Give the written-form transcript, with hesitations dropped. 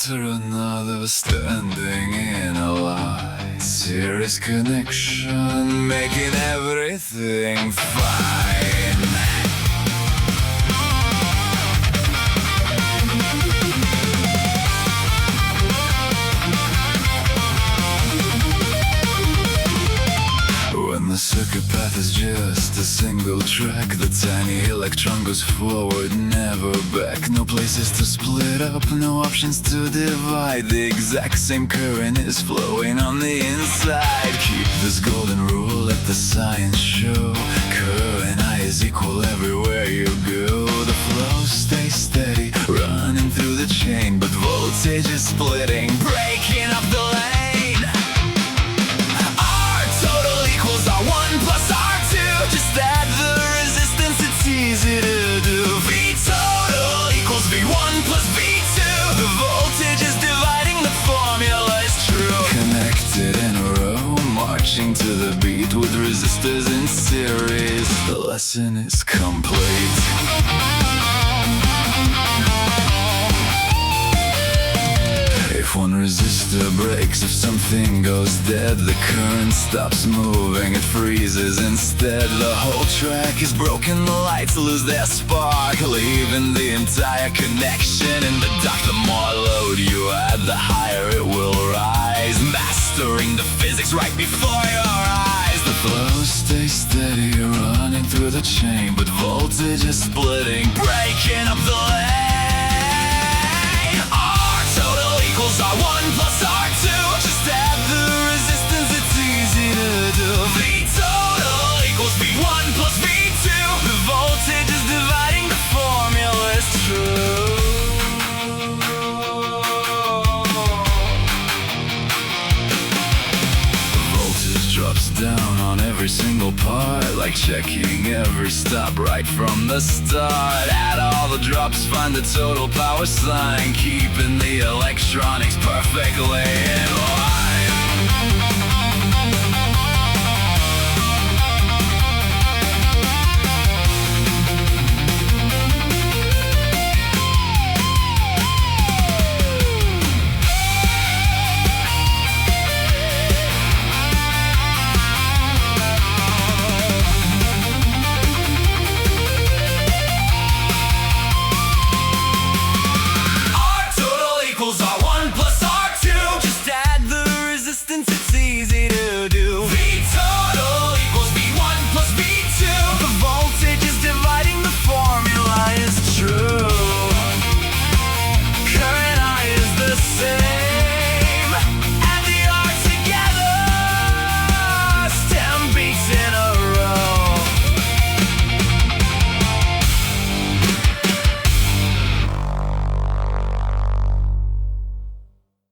after another, standing in a line. Series connection, making everything fine. When the circuit path is just a single track, the tiny electron goes forward, never back. No places to split up, no options to divide. The exact same current is flowing on the inside. Keep this golden rule, let the science show. Current I is equal everywhere you go. The flow stays steady, running through the chain, but voltage is splitting, breaking up the lane. R1 plus R2, just add the resistance, it's easy to do. Vtotal equals V1 plus V2. The voltage is dividing, the formula is true. Connected in a row, marching to the beat with resistors in series. The lesson is complete. If one resistor breaks, if something goes dead, the current stops moving, it freezes instead. The whole track is broken, the lights lose their spark, leaving the entire connection in the dark. The more load you add, the higher it will rise, mastering the physics right before your eyes. The flow stays steady, running through the chain, but voltage is splitting, breaking up the lane. R1 plus R2, just add the resistance, it's easy to do. Vtotal equals V1 plus V2. The voltage is dividing, the formula is true. Voltage drops down on every single part, like checking every stop right from the start. Add all the drops, find the total power sign, keeping the electronics perfectly in line.